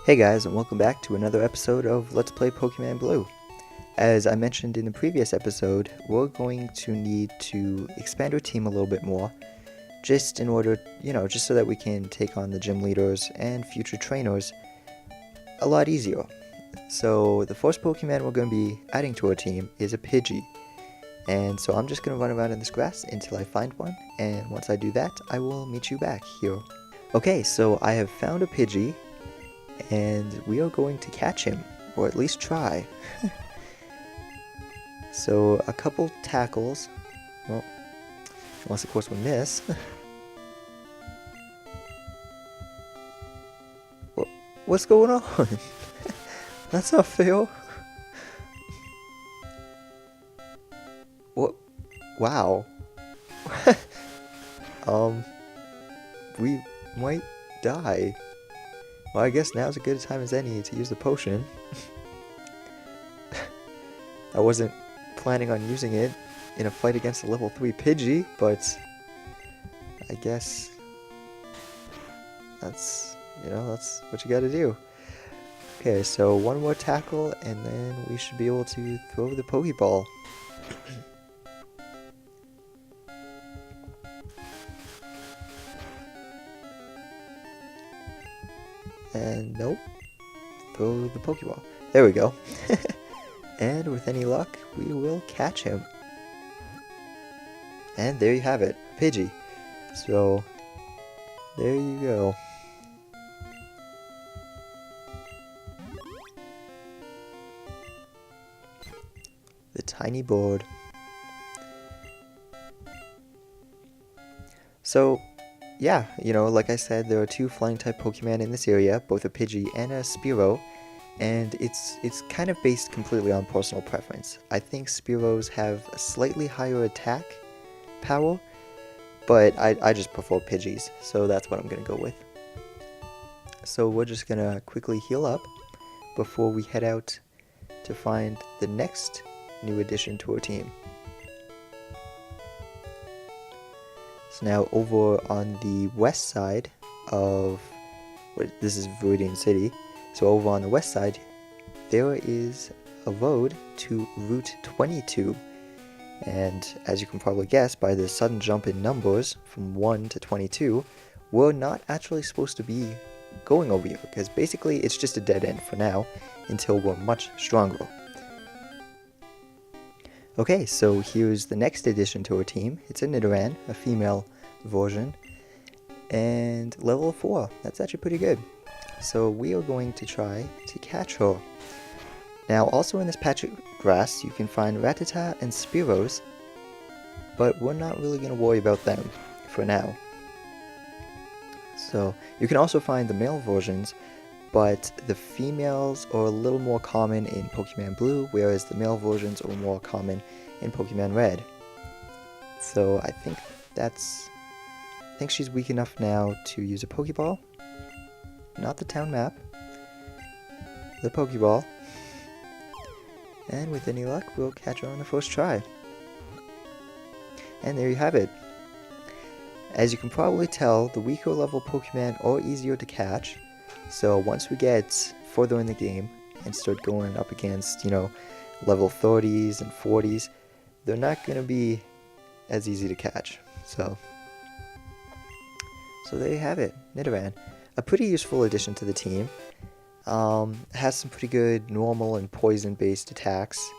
Hey guys, and welcome back to another episode of Let's Play Pokemon Blue. As I mentioned in the previous episode, we're going to need to expand our team a little bit more, just in order, just so that we can take on the gym leaders and future trainers a lot easier. So the first Pokemon we're going to be adding to our team is a Pidgey. And so I'm just going to run around in this grass until I find one, and once I do that, I will meet you back here. Okay, so I have found a Pidgey, and we are going to catch him, or at least try. So a couple tackles, well, unless of course we miss. What's going on? That's not fair. What? Wow. We might die. Well, I guess now's as good a time as any to use the potion. I wasn't planning on using it in a fight against a level 3 Pidgey, but I guess that's what you gotta do. Okay, so one more tackle, and then we should be able to throw the Pokeball. And nope, throw the Pokeball. There we go. And with any luck, we will catch him. And there you have it, Pidgey. So, there you go. The tiny bird. So, yeah, like I said, there are two flying type Pokemon in this area, both a Pidgey and a Spearow, and it's kind of based completely on personal preference. I think Spearows have a slightly higher attack power, but I just prefer Pidgeys, so that's what I'm going to go with. So we're just going to quickly heal up before we head out to find the next new addition to our team. So now over on the west side of, this is Viridian City, so over on the west side, there is a road to Route 22. And as you can probably guess by the sudden jump in numbers from 1 to 22, we're not actually supposed to be going over here, because basically it's just a dead end for now, until we're much stronger. Okay, so here's the next addition to our team. It's a Nidoran, a female version, and level 4. That's actually pretty good. So we are going to try to catch her. Now, also in this patch of grass, you can find Rattata and Spearows, but we're not really going to worry about them for now. So you can also find the male versions, but the females are a little more common in Pokemon Blue, whereas the male versions are more common in Pokemon Red. So I think she's weak enough now to use a Pokeball. Not the town map. The Pokeball. And with any luck, we'll catch her on the first try. And there you have it. As you can probably tell, the weaker level Pokemon are easier to catch. So once we get further in the game and start going up against, level 30s and 40s, they're not going to be as easy to catch. So there you have it, Nidoran. A pretty useful addition to the team. Has some pretty good normal and poison based attacks,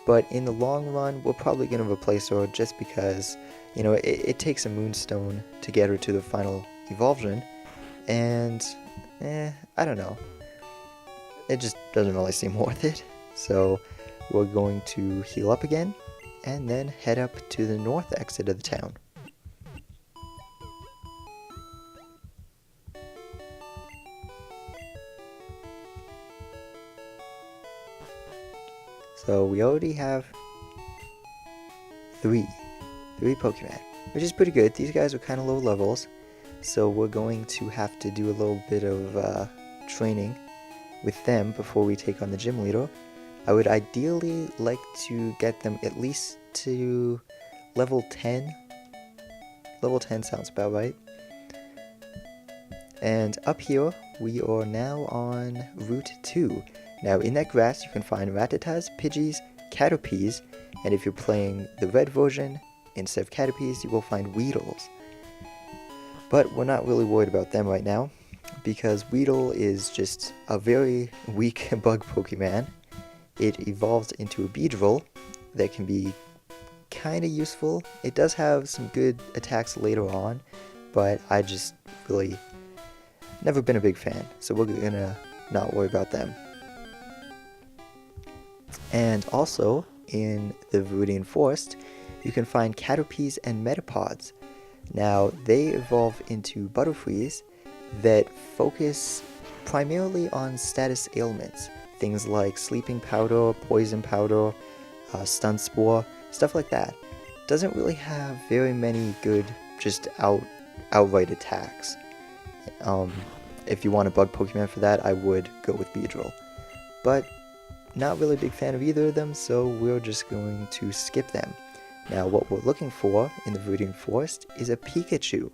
but in the long run we're probably going to replace her just because it takes a Moonstone to get her to the final evolution, and I don't know, it just doesn't really seem worth it. So we're going to heal up again and then head up to the north exit of the town. So we already have three Pokemon, which is pretty good. These guys are kind of low levels, so we're going to have to do a little bit of training with them before we take on the gym leader. I would ideally like to get them at least to level 10. Level 10 sounds about right. And up here, we are now on Route 2. Now in that grass you can find Rattatas, Pidgeys, Caterpies, and if you're playing the red version, instead of Caterpies, you will find Weedles. But we're not really worried about them right now, because Weedle is just a very weak bug Pokemon. It evolves into a Beedrill that can be kinda useful. It does have some good attacks later on, but I just really never been a big fan, so we're gonna not worry about them. And also, in the Viridian Forest, you can find Caterpies and Metapods. Now, they evolve into Butterfrees that focus primarily on status ailments. Things like Sleeping Powder, Poison Powder, Stun Spore, stuff like that. Doesn't really have very many good, just outright attacks. If you want a bug Pokemon for that, I would go with Beedrill. But not really a big fan of either of them, so we're just going to skip them. Now what we're looking for in the Viridian Forest is a Pikachu.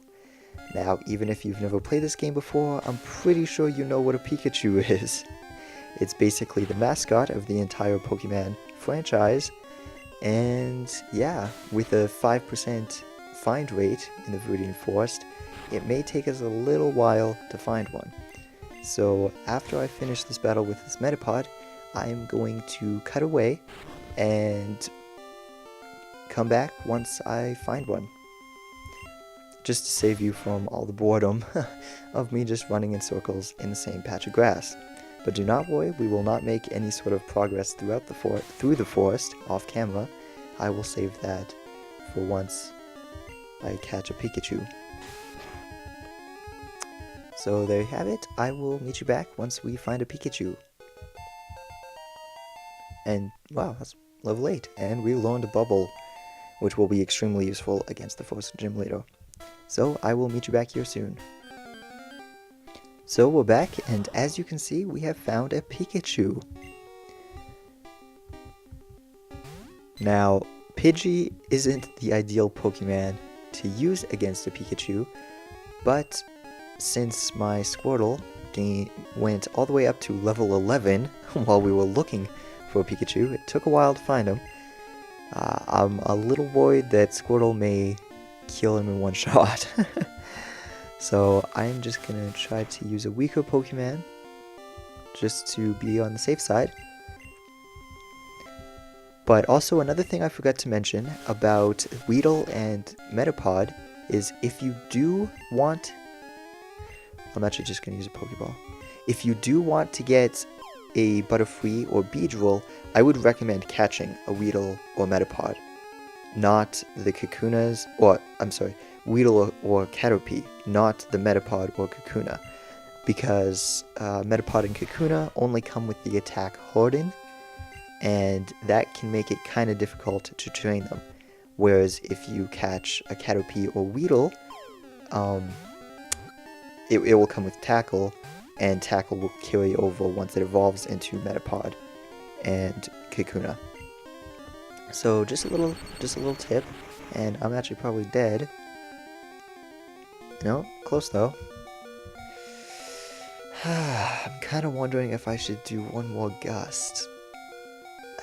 Now even if you've never played this game before, I'm pretty sure you know what a Pikachu is. It's basically the mascot of the entire Pokemon franchise, and yeah, with a 5% find rate in the Viridian Forest, it may take us a little while to find one. So after I finish this battle with this Metapod, I'm going to cut away and come back once I find one. Just to save you from all the boredom of me just running in circles in the same patch of grass. But do not worry, we will not make any sort of progress through the forest off camera. I will save that for once I catch a Pikachu. So there you have it. I will meet you back once we find a Pikachu. And wow, that's level 8. And we learned a Bubble, which will be extremely useful against the Forest Gym Leader. So I will meet you back here soon. So we're back, and as you can see, we have found a Pikachu. Now, Pidgey isn't the ideal Pokemon to use against a Pikachu, but since my Squirtle went all the way up to level 11 while we were looking for a Pikachu, it took a while to find him. I'm a little worried that Squirtle may kill him in one shot. So I'm just gonna try to use a weaker Pokemon just to be on the safe side. But also another thing I forgot to mention about Weedle and Metapod is if you do want... I'm actually just gonna use a Pokeball. If you do want to get a Butterfree or Beedrill, I would recommend catching a Weedle or Metapod, not the Kakunas, or I'm sorry, Weedle or Caterpie, not the Metapod or Kakuna, because Metapod and Kakuna only come with the attack Harden, and that can make it kind of difficult to train them. Whereas if you catch a Caterpie or Weedle, it will come with Tackle, and Tackle will carry over once it evolves into Metapod and Kakuna. So just a little tip, and I'm actually probably dead. No, close though. I'm kind of wondering if I should do one more gust.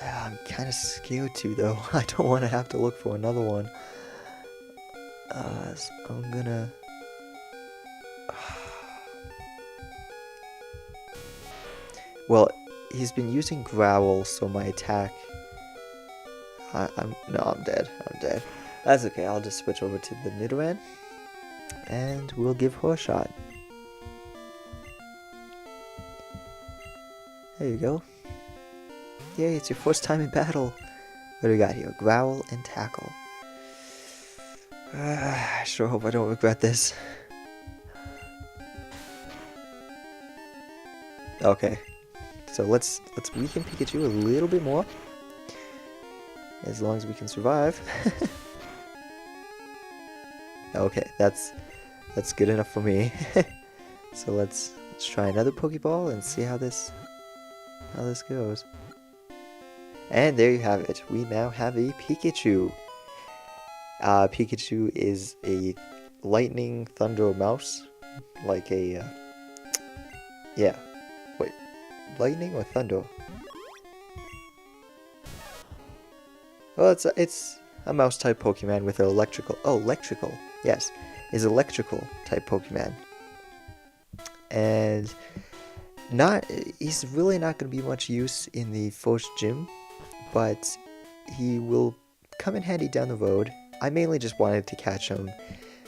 I'm kind of scared to though. I don't want to have to look for another one. So I'm gonna... Well, he's been using Growl, so my attack... I'm dead. I'm dead. That's okay, I'll just switch over to the Nidoran, and we'll give her a shot. There you go. Yay, it's your first time in battle. What do we got here? Growl and Tackle. I sure hope I don't regret this. Okay, so let's weaken Pikachu a little bit more, as long as we can survive. Okay, that's good enough for me. So let's try another Pokeball and see how this goes. And there you have it. We now have a Pikachu. Pikachu is a lightning thunder mouse, like a Yeah. Wait, lightning or thunder? Well, it's a mouse type Pokemon with an electrical. Oh, electrical. Yes, is electrical type Pokemon, and not he's really not going to be much use in the first gym, but he will come in handy down the road. I mainly just wanted to catch him,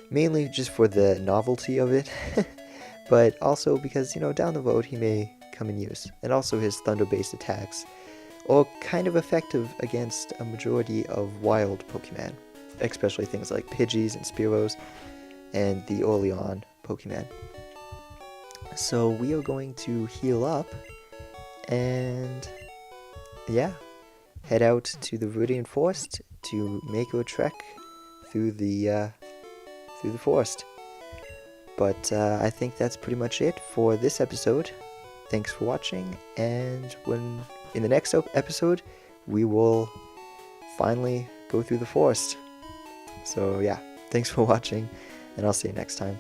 mainly just for the novelty of it, but also because, down the road he may come in use, and also his thunder-based attacks are kind of effective against a majority of wild Pokemon, especially things like Pidgeys and Spearows, and the early on Pokemon. So we are going to heal up, and yeah, head out to the Viridian Forest to make our trek through the forest. But I think that's pretty much it for this episode. Thanks for watching, and in the next episode, we will finally go through the forest. So yeah, thanks for watching, and I'll see you next time.